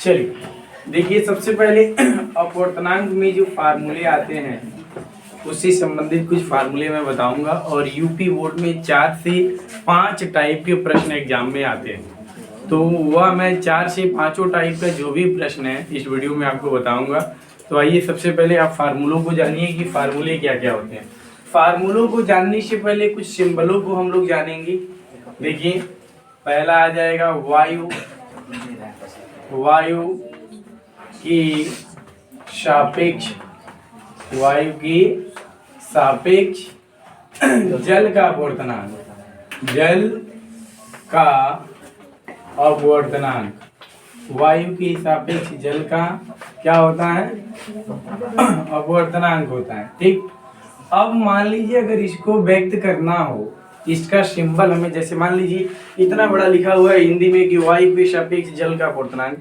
चलिए देखिए, सबसे पहले अपवर्तनांक में जो फार्मूले आते हैं उससे संबंधित कुछ फार्मूले मैं बताऊंगा। और यूपी बोर्ड में 4 से 5 टाइप के प्रश्न एग्जाम में आते हैं, तो वह मैं 4 से 5 टाइप का जो भी प्रश्न है इस वीडियो में आपको बताऊंगा। तो आइए सबसे पहले आप फार्मूलों को जानिए कि फार्मूले क्या क्या होते हैं। फार्मूलों को जानने से पहले कुछ सिंबलों को हम लोग जानेंगे। देखिए, पहला आ जाएगा वायु। वायु की सापेक्ष, वायु की सापेक्ष जल का अपवर्तनांक, जल का अपवर्तनांक, वायु की सापेक्ष जल का क्या होता है, अपवर्तनांक होता है। ठीक, अब मान लीजिए अगर इसको व्यक्त करना हो, इसका सिंबल हमें, जैसे मान लीजिए इतना बड़ा लिखा हुआ है हिंदी में कि वायु के सापेक्ष जल का अपवर्तनांक,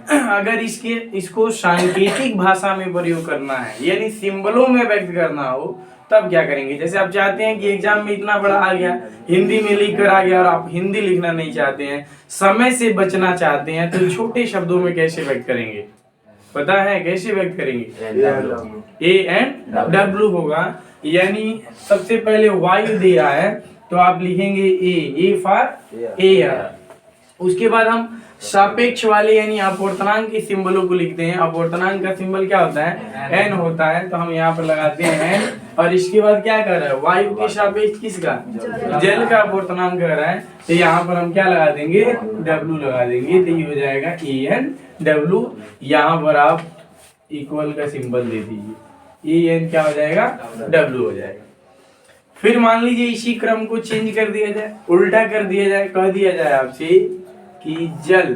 अगर इसको सांकेतिक भाषा में प्रयोग करना है यानी सिंबलों में व्यक्त करना हो, तब क्या करेंगे। जैसे आप चाहते हैं कि एग्जाम में इतना बड़ा आ गया, हिंदी में लिख कर आ गया और आप हिंदी लिखना नहीं चाहते हैं, समय से बचना चाहते हैं, तो छोटे शब्दों में कैसे व्यक्त करेंगे, पता है कैसे व्यक्त करेंगे? A&W होगा। यानी सबसे पहले वायु दे रहा है तो आप लिखेंगे ए फॉर एयर। उसके बाद हम सापेक्ष वाले यानी अपवर्तनांक के सिंबलों को लिखते हैं। अपवर्तनांक का सिंबल क्या होता है, एन होता है, तो हम यहाँ पर लगाते हैं एन। और इसके बाद क्या कर रहा है, वायु के सापेक्ष किसका, जल का अपवर्तनांक कर रहा है, तो यहाँ पर हम क्या लगा देंगे, डब्लू लगा देंगे, तो ये हो जाएगा A&W। यहाँ पर आप इक्वल का सिंबल दे दीजिए, एन क्या हो जाएगा, डब्लू हो जाएगा। फिर मान लीजिए इसी क्रम को चेंज कर दिया जाए, उल्टा कर दिया जाए, कह दिया जाए आपसे कि जल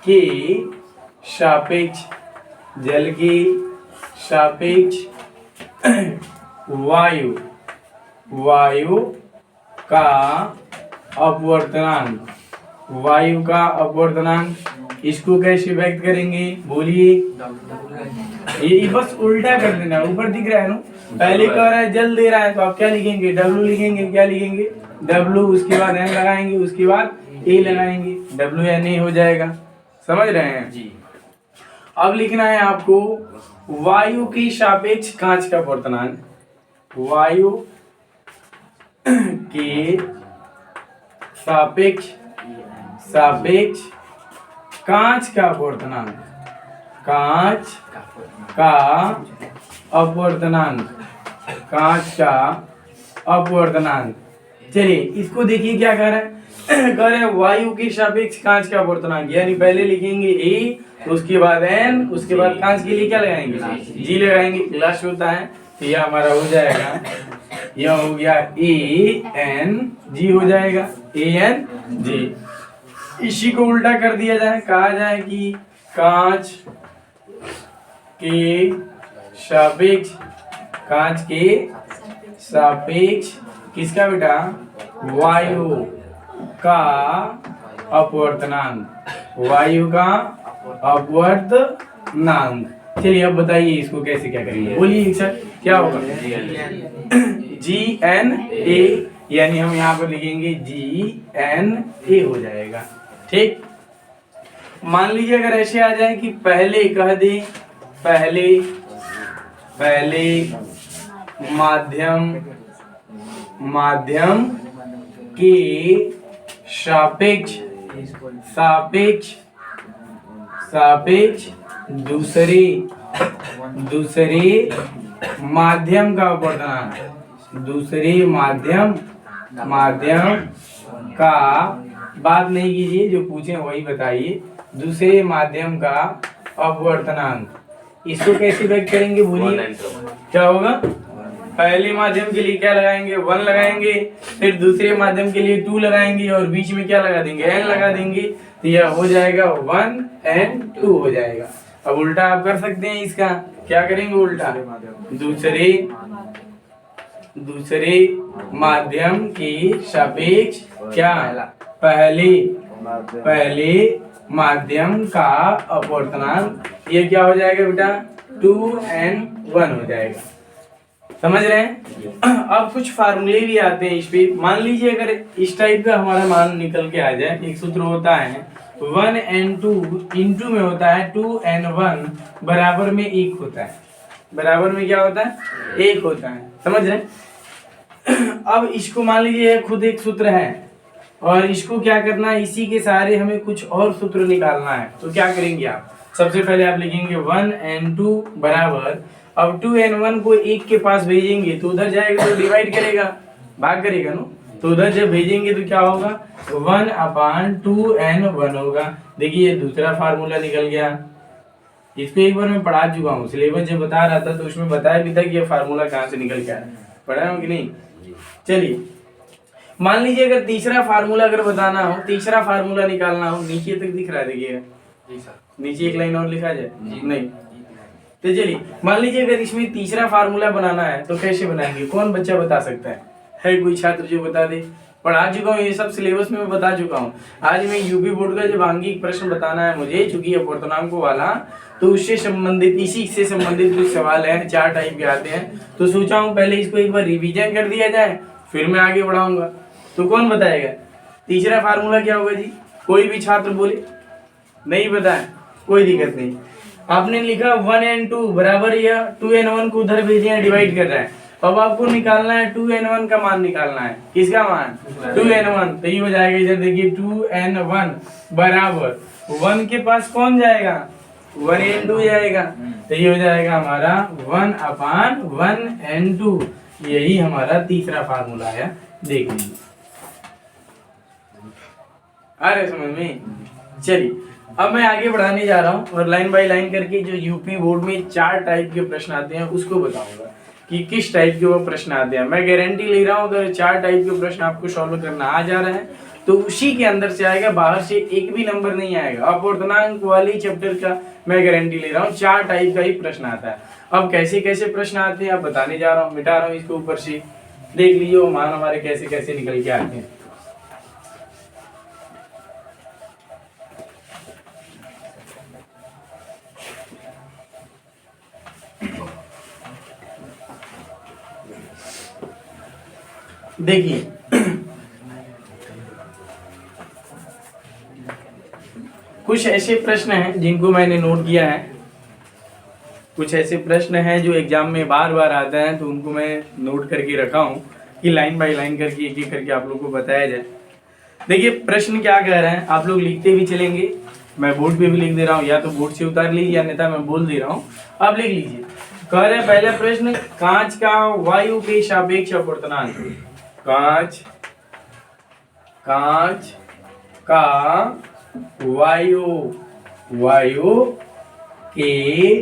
के सापेक्ष, जल के सापेक्ष वायु, वायु का अपवर्तनांक, वायु का अपवर्तनांक, इसको कैसे व्यक्त करेंगे बोलिए। ये बस उल्टा कर देना, ऊपर दिख रहा है ना, पहले कह रहा है जल दे रहा है तो आप क्या लिखेंगे, डब्लू लिखेंगे, क्या लिखेंगे, डब्लू, उसके बाद एन लगाएंगे, उसके बाद ए लगाएंगे, डब्लू एन ए हो जाएगा। समझ रहे हैं जी। अब लिखना है आपको वायु की सापेक्ष कांच का अपवर्तनांक, वायु के सापेक्ष, सापेक्ष कांच का अपवर्तनांक, कांच का अपवर्तनांक, कांच का अपवर्तनांक। चलिए इसको देखिए क्या कर रहे हैं, कह रहे हैं वायु के सापेक्ष कांच का अपवर्तनांक, यानी पहले लिखेंगे ए, उसके बाद एन, उसके बाद कांच के लिए क्या लगाएंगे, जी लगाएंगे, ग्लास होता है, तो यह हमारा हो जाएगा, यह हो गया A&G हो जाएगा, A&G। इसी को उल्टा कर दिया जाए, कहा जाए कि कांच के सापेक्ष, कांच के सापेक्ष किसका बेटा, वायु का अपवर्तनांक, वायु का अपवर्तनांक। चलिए अब बताइए इसको कैसे क्या करेंगे, बोलिए सर क्या होगा, GNA, यानी हम यहाँ पर लिखेंगे GNA हो जाएगा। ठीक, मान लीजिए अगर ऐसे आ जाए कि पहले कह दे, पहले माध्यम, माध्यम के सापेक्ष, सापेक्ष, सापेक्ष दूसरे, दूसरे माध्यम का अपवर्तनांक, दूसरे माध्यम, माध्यम का, बात नहीं कीजिए, जो पूछे वही बताइए, दूसरे माध्यम का अपवर्तनांक। इसको कैसे व्यक्त करेंगे बोलिए, क्या होगा, पहले माध्यम के लिए क्या लगाएंगे, 1 लगाएंगे, फिर दूसरे माध्यम के लिए 2 लगाएंगे और बीच में क्या लगा देंगे, n लगा देंगे, तो यह हो जाएगा 1 and 2 हो जाएगा। अब उल्टा आप कर सकते हैं इसका, क्या करेंगे उल्टा, दूसरे, दूसरे माध्यम की सापेक्ष क्या, पहले, पहले माध्यम का अपवर्तनांक, ये क्या हो जाएगा बेटा, 2 and 1 हो जाएगा। समझ रहे हैं। अब कुछ फार्मूले भी आते हैं इस पे। मान लीजिए अगर इस टाइप का हमारा मान निकल के आ जाए, एक सूत्र होता है 1n2 इंटू में होता है 2n1 बराबर में 1 होता है। बराबर में क्या होता है? 1 होता है। समझ रहे? अब इसको मान लीजिए खुद एक सूत्र है और इसको क्या करना है, इसी के सहारे हमें कुछ और सूत्र निकालना है। तो क्या करेंगे आप? सबसे पहले आप लिखेंगे 1n2 बराबर, अब 2n1 को 1 के पास भेजेंगे तो उधर जाएगा तो डिवाइड करेगा, भाग करेगा ना, तो उधर जब भेजेंगे तो क्या होगा? 1/2n1 होगा। देखिए दूसरा फार्मूला निकल गया। इसको एक बार मैं पढ़ा चुका हूँ, सिलेबस जब बता रहा था तो उसमें बताया भी था कि ये फार्मूला कहाँ से निकल के आया। पढ़ा हो कि नहीं? चलिए मान लीजिए अगर तीसरा फार्मूला अगर बताना हो, तीसरा फार्मूला निकालना हो, नीचे तक दिख रहा है देखिएगा, नीचे एक लाइन और लिखा जाए नहीं। तो चलिए मान लीजिए अगर इसमें तीसरा फार्मूला बनाना है तो कैसे बनाएंगे? कौन बच्चा बता सकता है कोई छात्र जो बता दे? पढ़ा चुका हूँ ये सब, सिलेबस में मैं बता चुका हूँ। आज मैं यूपी बोर्ड का जब आंगिक प्रश्न बताना है मुझे, चूंकि अपवर्तनांकों वाला, तो उससे संबंधित, इसी से संबंधित कुछ सवाल है, 4 टाइप के आते हैं। तो सोचा हूँ पहले इसको एक बार रिवीजन कर दिया जाए, फिर मैं आगे बढ़ाऊंगा। तो कौन बताएगा तीसरा फार्मूला क्या होगा जी? कोई भी छात्र बोले। नहीं बताए कोई दिक्कत नहीं। आपने लिखा 1n2 बराबर, या 2n1 को उधर भेजे हैं, डिवाइड कर रहा है। अब आपको निकालना है 2n1 का मान निकालना है। किसका मान? 2n1। तो ये हो जाएगा, इधर देखिए 2n1 बराबर 1 के पास कौन जाएगा? 1n2 जाएगा। तो ये हो जाएगा हमारा 1/1n2। यही हमारा तीसरा फार्मूला है। देख लीजिए, आ रहे समझ में? चलिए अब मैं आगे बढ़ाने जा रहा हूँ और लाइन बाय लाइन करके जो यूपी बोर्ड में 4 टाइप के प्रश्न आते हैं उसको बताऊंगा कि किस टाइप के वो प्रश्न आते हैं। मैं गारंटी ले रहा हूँ अगर 4 टाइप के प्रश्न आपको सॉल्व करना आ जा रहा है तो उसी के अंदर से आएगा, बाहर से एक भी नंबर नहीं आएगा। अपवर्तनांक वाली चैप्टर का मैं गारंटी ले रहा हूँ 4 टाइप का ही प्रश्न आता है। अब कैसे कैसे प्रश्न आते हैं आप बताने जा रहा हूँ, मिटा रहा हूँ इसको ऊपर से, देख लीजिए वो मान हमारे कैसे कैसे निकल के आते हैं। देखिए कुछ ऐसे प्रश्न हैं जिनको मैंने नोट किया है, कुछ ऐसे प्रश्न हैं जो एग्जाम में बार बार आते हैं, तो उनको मैं नोट करके रखा हूं कि लाइन बाय लाइन करके एक एक करके आप लोग को बताया जाए। देखिए प्रश्न क्या कह रहे हैं, आप लोग लिखते भी चलेंगे, मैं बोर्ड पे भी लिख दे रहा हूँ, या तो बोर्ड से उतार लीजिए या अन्यथा मैं बोल दे रहा हूँ, आप लिख लीजिए। कह रहे हैं पहला प्रश्न, कांच का वायु के सापेक्ष अपवर्तनांक। कांच का वायु के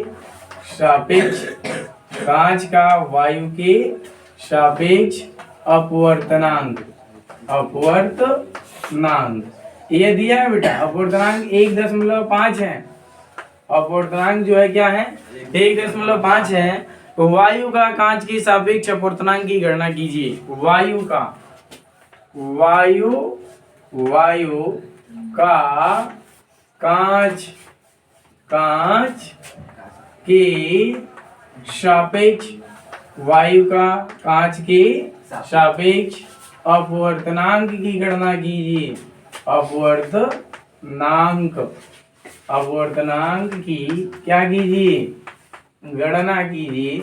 सापेक्ष, कांच का वायु के सापेक्ष अपवर्तनांक ये दिया है बेटा। अपवर्तनांक 1.5 है। अपवर्तनांक जो है क्या है? 1.5 है। तो वायु का कांच के सापेक्ष अपवर्तनांक की गणना कीजिए। वायु का कांच के सापेक्ष, वायु का कांच के सापेक्ष अपवर्तनांक की गणना कीजिए। अपवर्तनांक की क्या कीजिए? गणना कीजिए।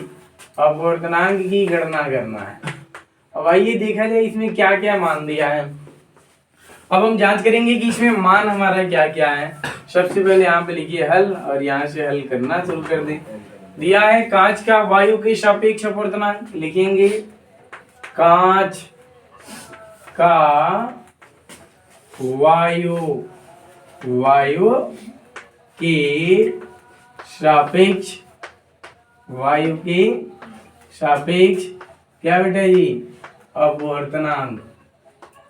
अपवर्तनांक की गणना करना है। अब आइए देखा जाए इसमें क्या क्या मान दिया है। अब हम जांच करेंगे कि इसमें मान हमारा क्या क्या है। सबसे पहले यहाँ पे लिखिए हल, और यहाँ से हल करना शुरू कर दें। दिया है कांच का वायु के सापेक्ष अपवर्तनांक, लिखेंगे कांच का वायु के सापेक्ष, वायु के सापेक्ष क्या बेटा जी? अपवर्तनांक।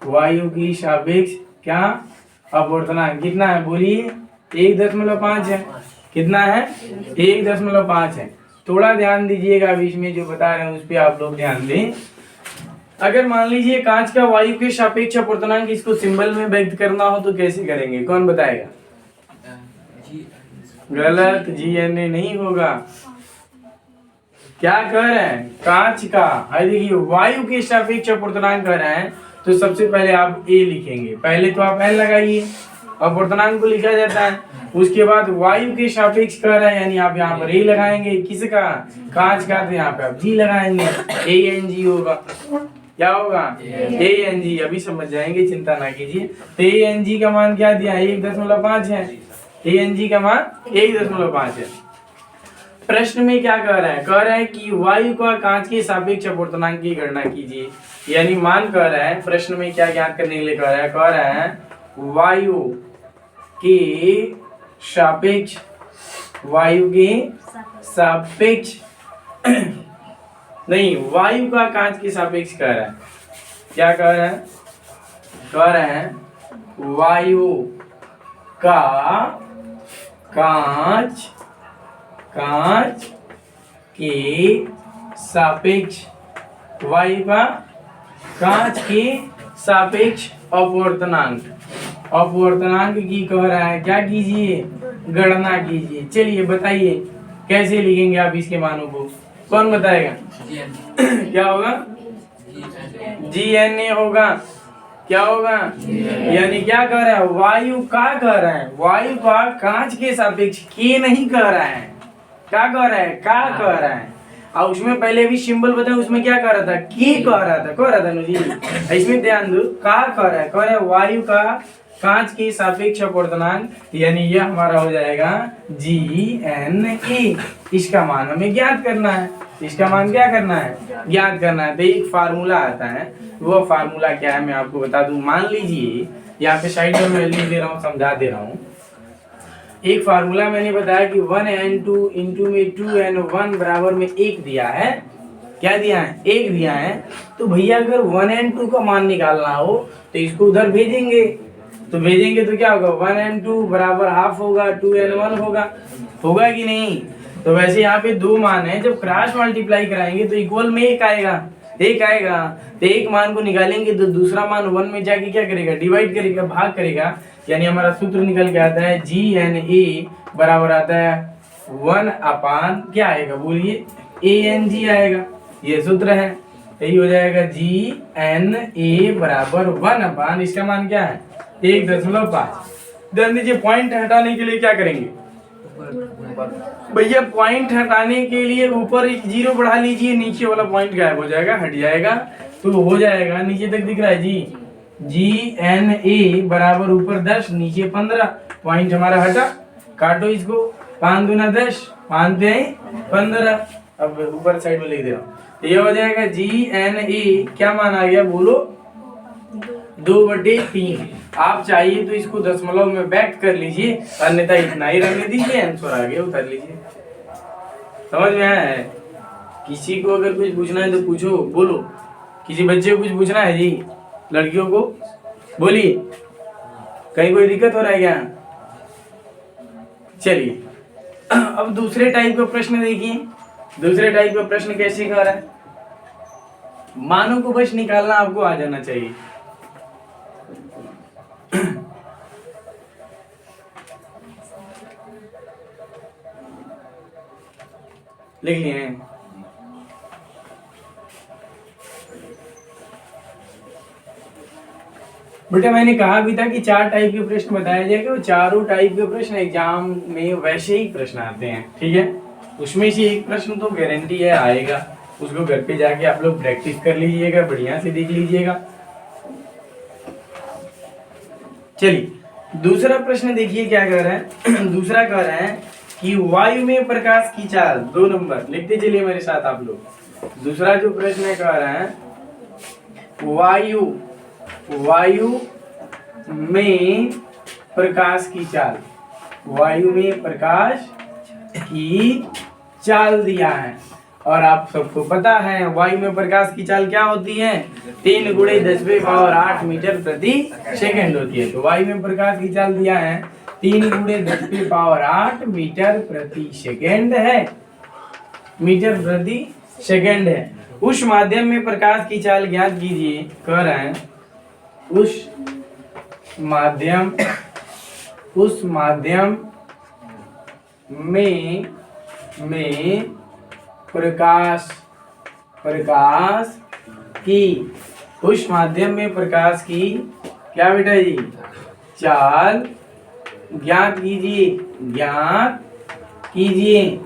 वायु की सापेक्ष क्या? अपवर्तनांक। कितना है बोलिए? 1.5 है। कितना है? 1.5 है। थोड़ा ध्यान दीजिएगा, अभी इसमें जो बता रहे हैं उस पर आप लोग ध्यान दें। अगर मान लीजिए कांच का वायु के सापेक्ष अपवर्तनांक, इसको सिंबल में व्यक्त करना हो तो कैसे करेंगे? कौन बताएगा? गलत, GNA नहीं होगा। क्या कह रहे हैं? कांच का, देखिए वायु के सापेक्ष अपवर्तनांक कह रहे हैं, तो सबसे पहले आप A लिखेंगे। पहले तो आप L लगाइए, अपवर्तनांक को लिखा जाता है। उसके बाद वायु के सापेक्ष कह रहा है, यानी आप यहाँ पर ए लगाएंगे, किसका, कांच का, तो यहाँ पे आप जी लगाएंगे, ANG होगा। क्या होगा, ANG। अभी समझ जाएंगे, चिंता ना कीजिए। तो ANG का मान क्या दिया है, 1.5 है। ANG का मान 1.5 है। प्रश्न में क्या कह रहा है, कह रहा है कि वायु का कांच के सापेक्ष अपवर्तनांक की गणना कीजिए। यानी मान कह रहा है, प्रश्न में क्या ज्ञात करने के लिए कह रहा है वायु के सापेक्ष, वायु के सापेक्ष नहीं, वायु का कांच के सापेक्ष कह रहा है। क्या कह रहा है, कह रहा है वायु का कांच, कांच के सापेक्ष, वायु का कांच के सापेक्ष अपवर्तनांक, अपवर्तनांक की कह रहा है क्या कीजिए, गणना कीजिए। चलिए बताइए कैसे लिखेंगे आप इसके मानों को, कौन बताएगा? क्या होगा, GNA होगा। क्या होगा, यानी क्या कह रहा है, वायु का कह रहा है, वायु का कांच के सापेक्ष, के नहीं कह रहा है, क्या कह रहा है, का कह रहा है। और उसमें पहले भी सिंबल बताया, उसमें क्या कह रहा था, की कह रहा था जी। इसमें ध्यान दो, का कह रहा है वायु का कांच के सापेक्ष अपवर्तनांक, यानी यह हमारा हो जाएगा GNA। इसका मान हमें ज्ञात करना है, इसका मान क्या करना है, ज्ञात करना है। तो एक फार्मूला आता है, वो फार्मूला क्या है मैं आपको बता दूं। मान लीजिए यहाँ पे साइड में मैं लिख दे रहा हूँ, समझा दे रहा हूँ। एक फार्मूला मैंने बताया कि 1n2 इंटू में 2n1 बराबर में 1 दिया है। क्या दिया है, 1 दिया है। तो भैया अगर 1n2 का मान निकालना हो तो इसको उधर भेजेंगे, तो भेजेंगे तो क्या होगा, 1n2 बराबर हाफ होगा, 2n1 होगा कि नहीं। तो वैसे यहाँ पे दो मान है, जब क्रॉस मल्टीप्लाई कराएंगे तो इक्वल में एक आएगा। तो एक मान को निकालेंगे तो दूसरा मान 1 में जाके क्या करेगा, डिवाइड करेगा, भाग करेगा। यानी हमारा सूत्र निकल के आता है GNA बराबर आता है 1 अपान क्या आएगा बोलिए, ANG आएगा। ये सूत्र है, यही हो जाएगा GNA बराबर 1 अपान, इसका मान क्या है 1.5। ध्यान दीजिए, पॉइंट हटाने के लिए क्या करेंगे भैया, पॉइंट हटाने के लिए ऊपर एक 0 बढ़ा लीजिए, नीचे वाला पॉइंट गायब हो जाएगा, हट जाएगा। तो हो जाएगा, नीचे तक दिख रहा है जी, GNA बराबर ऊपर 10 नीचे 15, पॉइंट हमारा हटा, काटो इसको, 5 दूना 10, 5 3 15। अब ऊपर साइड में लिख दे रहा हूँ, ये हो जाएगा GNA क्या मान आ गया बोलो, 2/3। आप चाहिए तो इसको दशमलव में व्यक्त कर लीजिए, अन्यथा इतना ही रहने दीजिए, आंसर आगे उतार लीजिए। समझ में आया है? किसी को अगर कुछ पूछना है तो पूछो, बोलो। किसी बच्चे को कुछ पूछना है जी, लड़कियों को बोलिए, कहीं कोई दिक्कत हो रहा है क्या? चलिए अब दूसरे टाइप का प्रश्न देखिए। दूसरे टाइप का प्रश्न कैसे कर रहा है, मानों को बस निकालना आपको आ जाना चाहिए। लिख लिए हैं? बेटा मैंने कहा भी था कि 4 टाइप के प्रश्न बताए जाएंगे, और चारों टाइप के प्रश्न एग्जाम में वैसे ही प्रश्न आते हैं, ठीक है। उसमें से एक प्रश्न तो गारंटी है आएगा, उसको घर पे जाके आप लोग प्रैक्टिस कर लीजिएगा, बढ़िया से देख लीजिएगा। चलिए दूसरा प्रश्न देखिए क्या कह रहा है। दूसरा कह रहा है कि वायु में प्रकाश की चाल, 2 नंबर लिखते चलिए मेरे साथ आप लोग। दूसरा जो प्रश्न कह रहा है, वायु में प्रकाश की चाल, वायु में प्रकाश की चाल दिया है। और आप सबको पता है वायु में प्रकाश की चाल क्या होती है, 3 × 10⁸ मीटर प्रति सेकंड होती है। तो वायु में प्रकाश की चाल दिया है 3 × 10⁸ मीटर प्रति सेकंड है, मीटर प्रति सेकंड है। उस माध्यम में प्रकाश की चाल ज्ञात कीजिए, कह रहे हैं उस माध्यम में प्रकाश की, उस माध्यम में प्रकाश की क्या बेटा जी, चाल ज्ञात कीजिए, ज्ञात कीजिए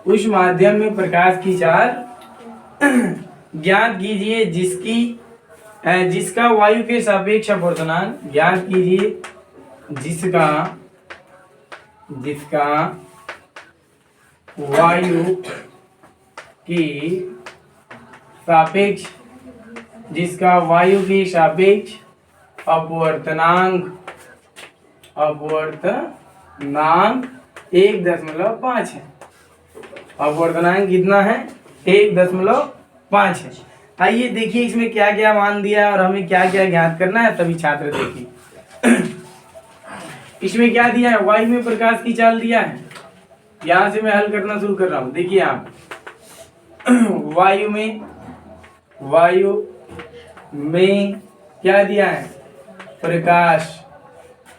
उस माध्यम में प्रकाश की चाल ज्ञात कीजिए जिसका वायु के सापेक्ष अपवर्तनांक, ज्ञात कीजिए जिसका वायु के सापेक्ष अपवर्तनांक 1.5 है। अपवर्तनांक कितना है? 1.5 है। आइए देखिए इसमें क्या क्या मान दिया है और हमें क्या क्या ज्ञात करना है। तभी छात्र देखिए इसमें क्या दिया है, वायु में प्रकाश की चाल दिया है। यहां से मैं हल करना शुरू कर रहा हूं। देखिए आप वायु में क्या दिया है,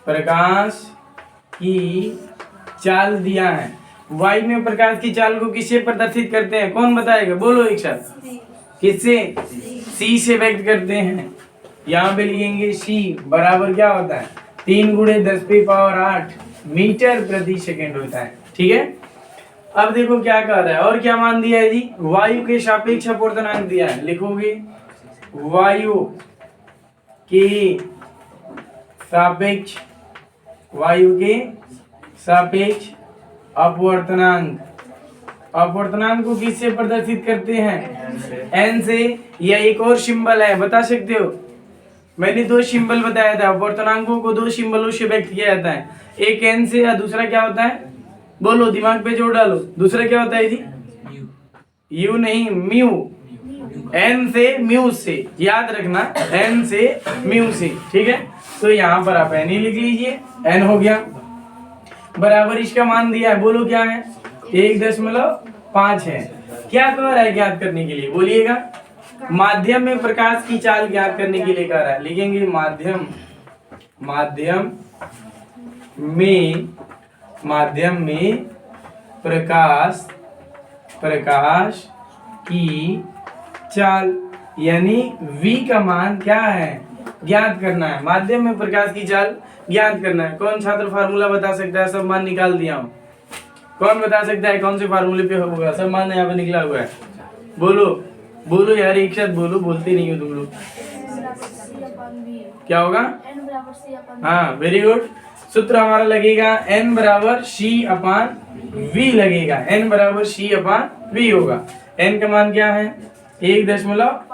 प्रकाश की चाल दिया है। वायु में प्रकाश की चाल को किससे प्रदर्शित करते हैं, कौन बताएगा? बोलो एक साथ, किससे? सी से व्यक्त करते हैं। यहाँ पे लिखेंगे सी बराबर क्या होता है, 3 × 10⁸ मीटर प्रति सेकेंड होता है। ठीक है, अब देखो क्या कह रहा है और क्या मान दिया है जी, वायु के सापेक्ष अपवर्तनांक दिया है। लिखोगे वायु के सापेक्ष अपवर्तनांक को किससे प्रदर्शित करते हैं? एन से। या एक और सिंबल है, बता सकते हो? मैंने 2 सिंबल बताया था, अपवर्तनांकों को 2 सिंबलों से व्यक्त किया जाता है, एक एन से या दूसरा क्या होता है, बोलो दिमाग पे जोर डालो। दूसरा क्या होता है जी? यू नहीं, म्यू। एन से म्यू से, याद रखना, एन से म्यू से। ठीक है, तो यहाँ पर आप एन ही लिख लीजिए, एन हो गया बराबर इसका मान दिया है। बोलो क्या है? 1.5 है। क्या कह रहा है ज्ञात करने के लिए, बोलिएगा? माध्यम में प्रकाश की चाल ज्ञात करने के लिए कह रहा है। लिखेंगे माध्यम में प्रकाश की चाल यानी v का मान क्या है, ज्ञात करना है। माध्यम में प्रकाश की चाल ज्ञात करना है। कौन छात्र फार्मूला बता सकता है? सब मान निकाल दिया हूं। कौन बता सकता है कौन से फार्मूले पे होगा? सब मान यहाँ पे निकला हुआ है। बोलो यार, एक साथ बोलो, बोलते नहीं हो तुम लोग। क्या होगा? हाँ, वेरी गुड। सूत्र हमारा लगेगा n बराबर c/v लगेगा। n बराबर c/v होगा। n का मान क्या है? 1.5।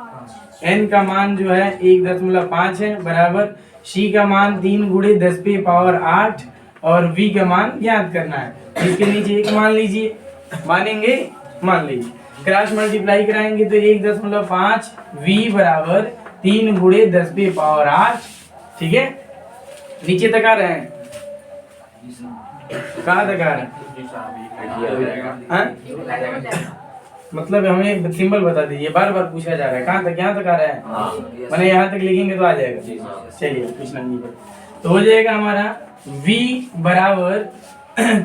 n का मान जो है 1.5 है बराबर c का मान 3 × 10⁸ और v का मान ज्ञात करना है। इसके नीचे 1 मान लीजिए, मानेंगे? मान लीजिए। क्रॉस मल्टीप्लाई कराएंगे तो 1.5 v बराबर 3 × 10⁸। ठीक है, नीचे तक आ रहे हैं? कहाँ तक आ रहे हैं? मतलब हमें सिंबल बता दीजिए, बार बार पूछा जा रहा है। कहाँ तक? यहाँ तक आ रहा है? मैंने यहाँ तक लिखेंगे तो आ जाएगा। चलिए पूछना नहीं पर, तो हो जाएगा हमारा v बराबर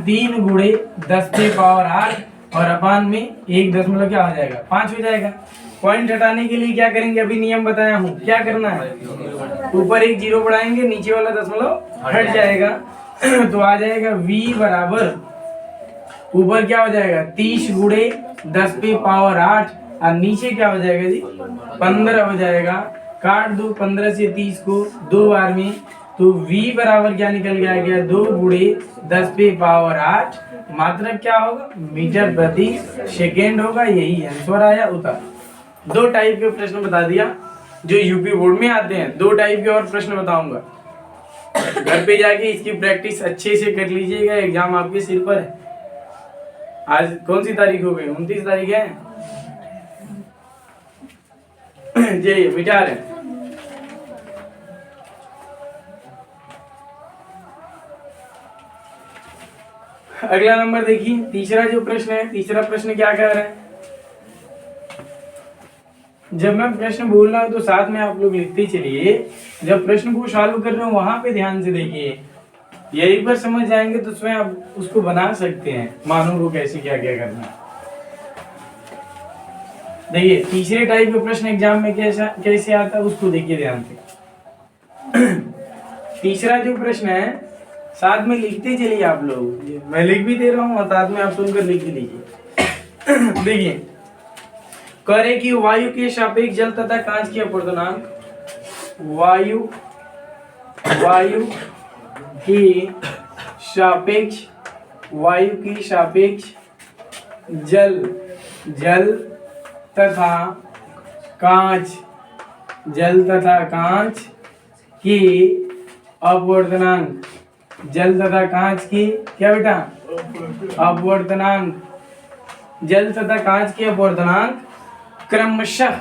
3 × 10⁸ और अपान में 1 क्या हो जाएगा, 5 हो जाएगा। पॉइंट हटाने के लिए क्या करेंगे, अभी नियम बताया हूँ, क्या करना है? ऊपर 1 0 बढ़ाएंगे, नीचे वाला दशमलव हट जाएगा तो आ जाएगा v बराबर, ऊपर क्या हो जाएगा 30 × 10⁸ और नीचे क्या हो जाएगा जी 15 हो जाएगा। काट दो 15 से 30 को 2 बार में, तो v बराबर क्या निकल गया 2 × 10⁸। मात्रक क्या होगा? मीटर प्रति सेकेंड होगा। यही आंसर आया उतर। 2 टाइप के प्रश्न बता दिया जो यूपी बोर्ड में आते हैं। 2 टाइप के और प्रश्न बताऊंगा, घर पे जाके इसकी प्रैक्टिस अच्छे से कर लीजिएगा। एग्जाम आपके सिर पर है। आज कौन सी तारीख हो गई? 29 तारीख है। चलिए मिटा रहे। अगला नंबर देखिए, तीसरा जो प्रश्न है, तीसरा प्रश्न क्या कह रहा है? जब मैं प्रश्न बोल रहा हूं तो साथ में आप लोग लिखते चलिए। जब प्रश्न को सॉल्व कर रहे हो वहां पे ध्यान से देखिए, यही पर समझ जाएंगे तो उसमें आप उसको बना सकते हैं, मानों को कैसे क्या क्या करना है। देखिए तीसरे टाइप के प्रश्न एग्जाम में कैसे आता है उसको देखिए ध्यान से। तीसरा जो प्रश्न है साथ में लिखते चलिए आप लोग, मैं लिख भी दे रहा हूँ और साथ में आप सुनकर लिख भी लीजिए। देखिए, करे कि वायु के सापेक्ष जल तथा कांच की अपवर्तनांक, वायु की सापेक्ष जल तथा कांच की अपवर्तनांक, जल तथा कांच की क्या बेटा अपवर्तनांक, जल तथा कांच की अपवर्तनांक क्रमशः,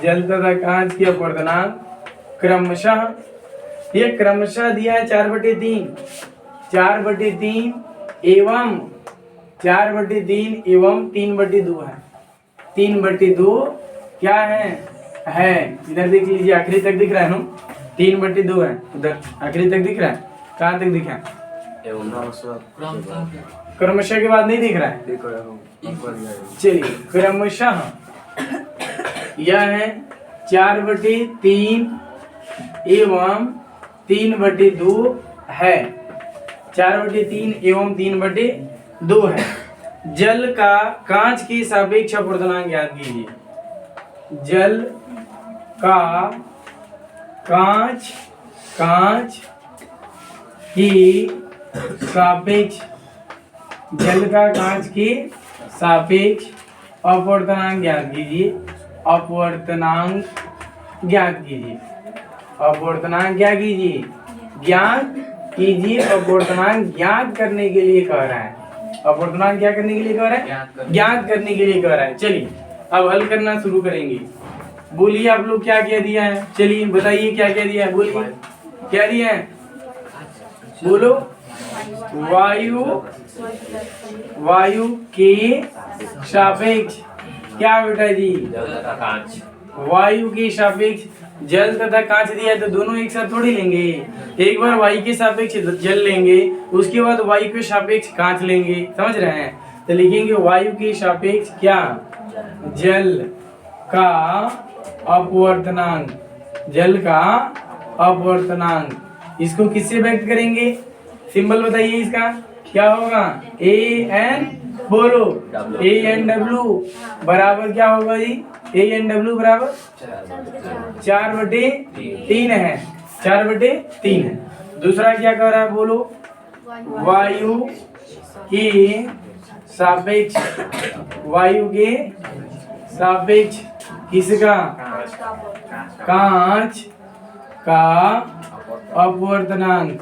जल तथा कांच की अपवर्तनांक क्रमशः, ये क्रमशः दिया है 4/3 एवं 3/2 है। 3/2 क्या है इधर देख लीजिए, आखिरी तक दिख रहा है ना, 3/2 है, उधर आखिरी तक दिख रहा है, कहाँ तक दिखा है? क्रमशः के बाद नहीं दिख रहा है, चलिए क्रमशः यह है 4/3 एवं 3/2 है, 4/3 एवं 3/2 है। जल का कांच की सापेक्ष अपवर्तनांक ज्ञात कीजिए। जल का कांच की सापेक्ष, जल का कांच की सापेक्ष अपवर्तनांक ज्ञात कीजिए। अपवर्तनांक ज्ञात कीजिए। अपवर्तनांक क्या कीजिए? ज्ञात कीजिए। अपवर्तनांक ज्ञात करने के लिए कह रहा है। अपवर्तनांक क्या करने के लिए कह रहा है? ज्ञात करने के लिए कह रहा है। चलिए अब हल करना शुरू करेंगे। बोलिए आप लोग क्या क्या दिया है, चलिए बताइए क्या क्या दिया है, बोलिए क्या दिया है, बोलो। वायु के सापेक्ष क्या बेटा जी? वायु के सापेक्ष जल तथा कांच दिया है तो दोनों एक साथ थोड़ी लेंगे। एक बार वायु के सापेक्ष जल लेंगे, उसके बाद वायु के सापेक्ष कांच लेंगे, समझ रहे हैं? तो लिखेंगे वायु के सापेक्ष क्या? जल का अपवर्तनांक, जल का अपवर्तनांक। इसको किससे व्यक्त करेंगे? सिंबल बताइए इसका क्या होगा? ए एन, बोलो ए एन डब्ल्यू बराबर क्या होगा जी? ए एन डब्ल्यू बराबर 4/3 है, 4/3 है। दूसरा क्या कह रहा है, बोलो। वायु के सापेक्ष, वायु के सापेक्ष किसका? कांच का अपवर्तनांक,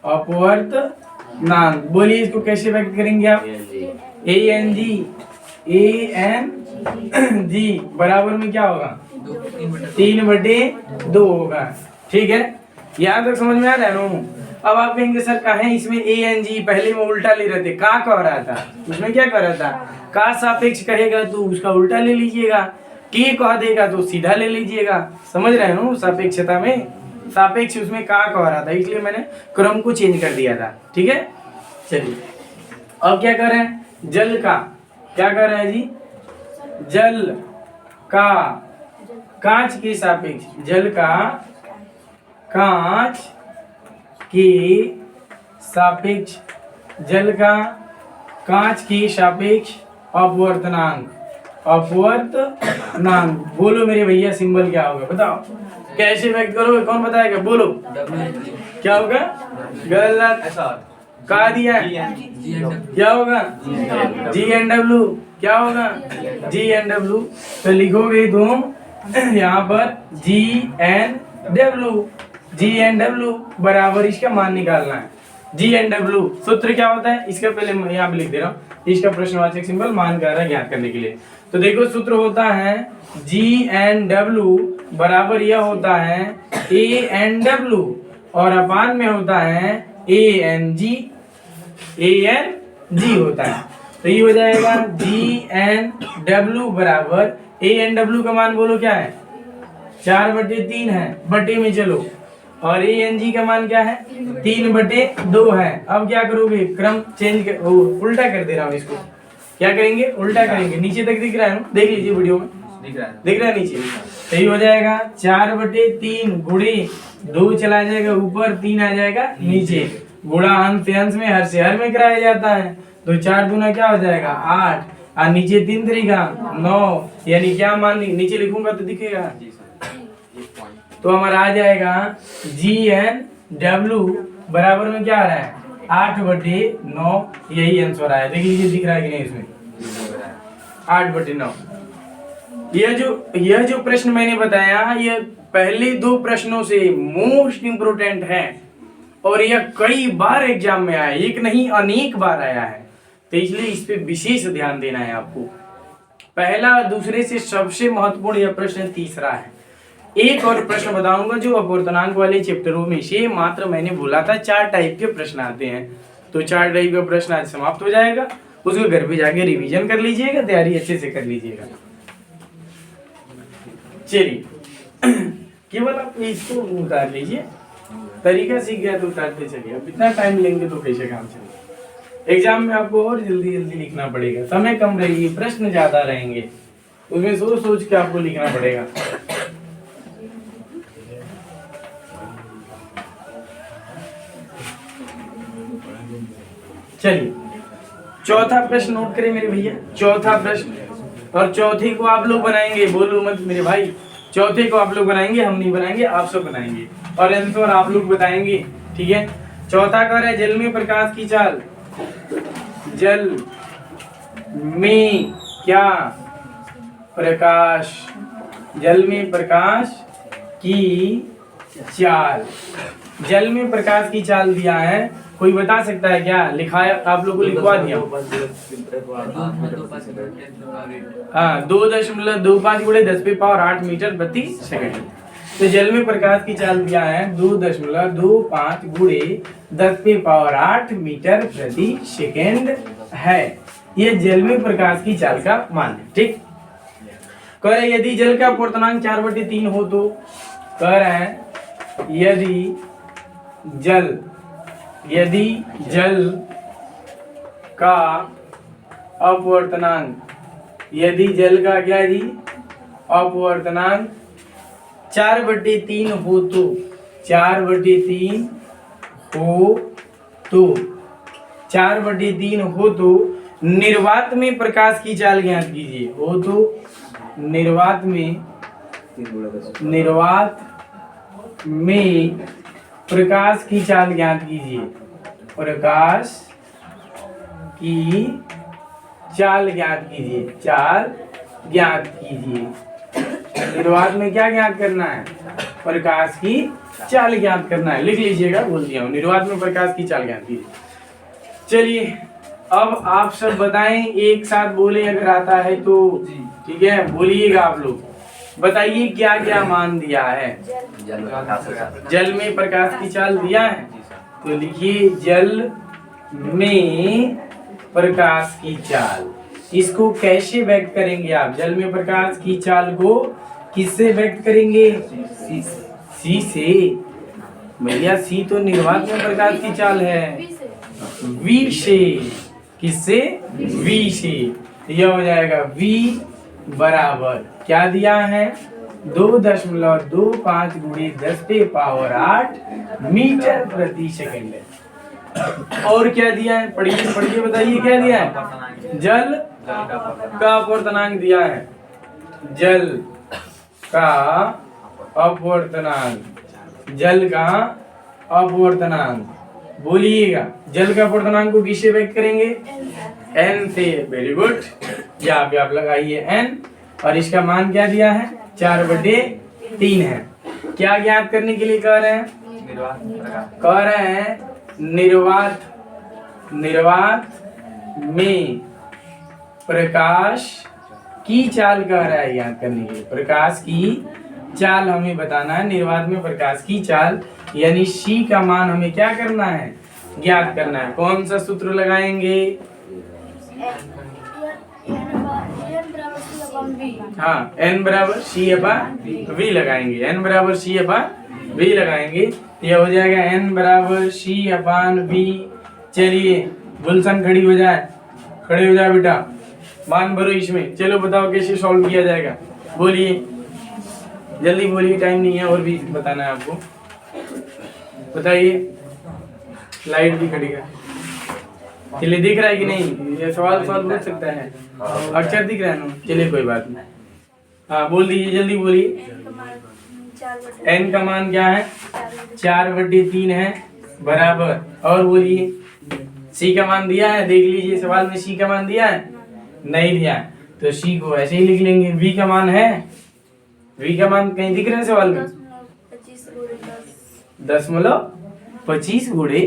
अपवर्तनांक। बोलिए इसको कैसे व्यक्त करेंगे आप? ए एन जी बराबर में क्या होगा? 3/2 होगा। ठीक है, यहाँ तक समझ में आ रहा है ना? अब आप कहेंगे सर कहें इसमें ए एन जी, पहले में उल्टा ले रहे थे, का कह रहा था, उसमें क्या कह रहा था? का सापेक्ष कहेगा तो उसका उल्टा ले लीजिएगा, के कह देगा तो सीधा ले लीजिएगा। समझ रहे हो? सापेक्षता में सापेक्ष उसमें का कह रहा था, इसलिए मैंने क्रम को चेंज कर दिया था। ठीक है, चलिए अब क्या कर रहे हैं? जल का क्या कर रहे हैं जी? जल का कांच के सापेक्ष, जल का कांच की सापेक्ष, जल का कांच की सापेक्ष अपवर्तनांक, अपवर्तनांक। बोलो मेरे भैया सिंबल क्या होगा, बताओ कैसे व्यक्त करोगे? कौन बताएगा? बोलो क्या होगा? गलत। का दिया है? क्या होगा? G N W. क्या होगा? G N W. तो लिखोगे तुम यहाँ पर G N W, G N W बराबर इसका मान निकालना है। जी एन डब्ल्यू सूत्र क्या होता है इसका पहले मैं यहाँ पे लिख दे रहा हूँ, इसका प्रश्नवाचक सिंबल मान कर रहा है ज्ञात करने के लिए। तो देखो सूत्र होता है जी एन डब्ल्यू बराबर यह होता है ए एन डब्ल्यू और अपान में होता है A N G, A N G होता है। तो ये हो जाएगा जी एन डब्ल्यू बराबर ए एन डब्ल्यू का मान बोलो क्या है? 4/3 है, बटे में चलो, और ए एन जी का मान क्या है? 3/2 है। अब क्या करोगे? क्रम चेंज कर, उल्टा कर दे रहा हूँ इसको। क्या करेंगे? उल्टा करेंगे। नीचे तक दिख रहा है ना? देख लीजिए वीडियो में, दिख रहा है नीचे। सही हो जाएगा 4/3 गुणे 2 चला जाएगा ऊपर, 3 आ जाएगा नीचे। गुणा अंश से अंश में, हर से हर में कराया जाता है। तो 4 दूना क्या हो जाएगा 8, और नीचे 3 तरीका 9, यानी क्या मान नीचे लिखूंगा तो दिखेगा। तो हमारा आ जाएगा GNW बराबर में क्या आ रहा है 8/9, यही आंसर आया। देख लीजिए दिख रहा है कि नहीं इसमें 8/9। यह जो प्रश्न मैंने बताया यह पहले 2 प्रश्नों से मोस्ट इंपोर्टेंट है, और यह कई बार एग्जाम में आया, एक नहीं अनेक बार आया है। तो इसलिए इस पे विशेष ध्यान देना है आपको। पहला और दूसरे से सबसे महत्वपूर्ण यह प्रश्न तीसरा है। एक और प्रश्न बताऊंगा जो अपवर्तनांक वाले चैप्टरों में से मात्र मैंने बोला था 4 टाइप के प्रश्न आते हैं। तो 4 टाइप का प्रश्न आज समाप्त हो जाएगा, उसको घर पे जाके रिवीजन कर लीजिएगा, तैयारी अच्छे से कर लीजिएगा। चलिए केवल आप इसको उतार लीजिए, तरीका सीख गया तो उतारते चलिए। अब इतना टाइम लेंगे तो कैसे काम चलेगा। एग्जाम में आपको और जल्दी जल्दी लिखना पड़ेगा, समय कम रहेगी, प्रश्न ज्यादा रहेंगे, उसमें सोच सोच के आपको लिखना पड़ेगा। चलिए चौथा प्रश्न नोट करें मेरे भैया, चौथा प्रश्न, और चौथे को आप लोग बनाएंगे, बोलो मत मेरे भाई, चौथे को आप लोग बनाएंगे, हम नहीं बनाएंगे, आप सब बनाएंगे, और आंसर आप लोग बताएंगे, ठीक है। चौथा कह रहा है जल में प्रकाश की चाल, जल में क्या प्रकाश, जल में प्रकाश की चाल, जल में प्रकाश की चाल दिया है, कोई बता सकता है क्या? लिखा है आप लोग को, लिखवा दिया। हाँ 2.25 × 10⁸ मीटर प्रति सेकंड। तो जल में प्रकाश की चाल दिया है 2.25 × 10⁸ मीटर प्रति सेकंड है। ये जल में प्रकाश की चाल का मान है, ठीक। कह रहे यदि जल का अपवर्तनांक 4/3 हो तो, कह रहे हैं यदि जल का अपवर्तनांक, यदि जल का क्या जी अपवर्तनांक 4/3 हो तो, 4/3 हो तो निर्वात में प्रकाश की चाल ज्ञात कीजिए। हो तो निर्वात में प्रकाश की चाल ज्ञात कीजिए, प्रकाश की चाल ज्ञात कीजिए, चाल ज्ञात कीजिए। निर्वात में क्या ज्ञात करना है? प्रकाश की चाल ज्ञात करना है। लिख लीजिएगा, बोल दिया हूं, निर्वात में प्रकाश की चाल ज्ञात कीजिए। चलिए अब आप सब बताएं, एक साथ बोले अगर आता है तो, ठीक है, बोलिएगा आप लोग, बताइए क्या क्या मान दिया है। जल में प्रकाश की चाल दिया है, तो लिखिए जल में प्रकाश की चाल। इसको कैसे व्यक्त करेंगे आप? जल में प्रकाश की चाल को किससे व्यक्त करेंगे? सी से। भैया सी तो निर्वात में प्रकाश की चाल है, वी से। किससे? वी से। यह हो जाएगा वी बराबर क्या दिया है 2.25 × 10⁸ मीटर प्रति सेकंड। और क्या दिया है? पढ़िए बताइए क्या दिया है? जल का अपवर्तनांक दिया है, जल का अपवर्तनांक, जल का अपवर्तनांक। बोलिएगा जल का अपवर्तनांक को किससे व्यक्त करेंगे? n से। वेरी गुड, यहाँ पे आप लगाइए n, और इसका मान क्या दिया है? 4/3 है। क्या ज्ञात करने के लिए कह रहे हैं? कह रहे हैं निर्वात में प्रकाश की चाल कह रहा है ज्ञात करने के लिए। प्रकाश की चाल हमें बताना है, निर्वात में प्रकाश की चाल, यानी c का मान हमें क्या करना है? ज्ञात करना है। कौन सा सूत्र लगाएंगे? हाँ n बराबर c/v लगाएंगे, n बराबर c/v लगाएंगे। यह हो जाएगा n बराबर c/v। चलिए गुलशन खड़ी हो जाए, खड़े हो जाए बेटा, मान भरो इसमें। चलो बताओ कैसे सॉल्व किया जाएगा, बोलिए जल्दी बोलिए, टाइम नहीं है, और भी बताना है आपको। बताइए, लाइट भी खड़ी है, चलिए दिख रहा है कि नहीं? ये सवाल पूछ सकता है, अक्षर दिख रहा है ना? चलिए कोई बात नहीं, हाँ बोल दीजिए, जल्दी बोलिए। n का मान क्या है? 4/3 है, बराबर। और बोलिए, c का मान दिया है, देख लीजिए सवाल में c का मान दिया है, नहीं दिया है, तो c को ऐसे ही लिख लेंगे। v का मान है, v का मान कहीं दिख रहे हैं सवाल में? 10.25 गुणे,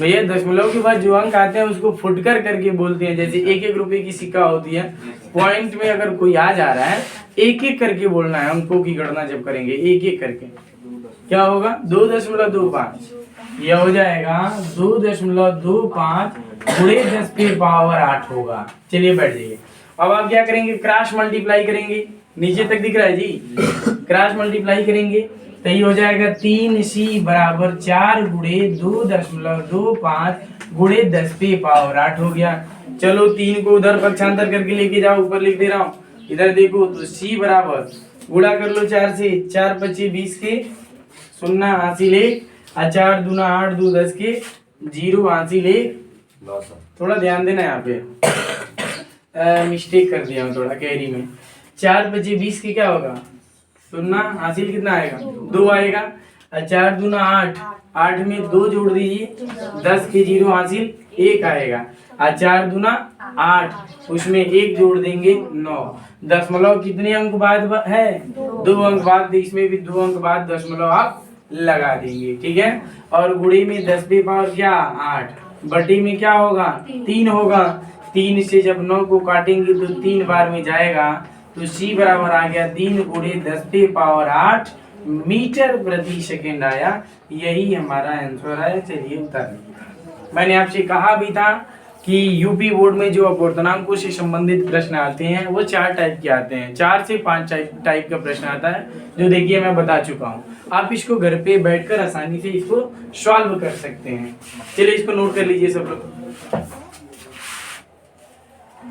भैया दशमलव के बाद जो अंक आते हैं उसको फुटकर करके बोलते हैं। जैसे 1-1 रुपए की सिक्का होती है, पॉइंट में अगर कोई आ जा रहा है, एक एक करके बोलना है। अंकों की गणना जब करेंगे एक एक करके, क्या होगा? 2.25, यह हो जाएगा 2.25 गुणे 10 की पावर 8 होगा। चलिए बैठ जाइए। अब आप क्या करेंगे? क्रॉस मल्टीप्लाई करेंगे, नीचे तक दिख रहा है जी, क्रॉस मल्टीप्लाई करेंगे तो ये हो जाएगा 3c बराबर 4 गुणे 2.25 गुणे 10 की पावर 8 हो गया। चलो 3 को उधर पक्षांतर करके लेके जाओ, ऊपर लिख दे रहा हूँ, इधर देखो तो c बराबर गुणा कर लो 4 से, 4 25 20 के, 0 हासिल 1, 4 दूना 8 2 10 के, 0 हासिल 1। थोड़ा ध्यान देना यहाँ पे, मिस्टेक कर दिया हूँ थोड़ा कैरी में। 4 25 20 के क्या होगा? 0 हासिल कितना आएगा? 2 आएगा। 4 दूना 8, 8 में 2 जोड़ दीजिए, 10 के 0 हासिल 1 आएगा। 4 दूना 8, उसमें 1 जोड़ देंगे 9। दशमलव कितने अंक बाद है? 2 अंक बाद, इसमें भी 2 अंक बाद दशमलव आप लगा देंगे, ठीक है। और गुणे में 10 की पावर क्या? 8, बटे में क्या होगा? 3 होगा। 3 से जब 9 को काटेंगे तो 3 बार में जाएगा, तो c बराबर आ गया 3 गुणे 10 की पावर 8 मीटर प्रति सेकंड आया। यही हमारा आंसर है। चलिए उतार, मैंने आपसे कहा भी था कि यूपी बोर्ड में जो अपूर्णांकों से संबंधित प्रश्न आते हैं वो 4 टाइप के आते हैं, 4 से 5 टाइप का प्रश्न आता है, जो देखिए मैं बता चुका हूँ। आप इसको घर पे बैठकर आसानी से इसको सॉल्व कर सकते हैं। चलिए इसको नोट कर लीजिए सब लोग।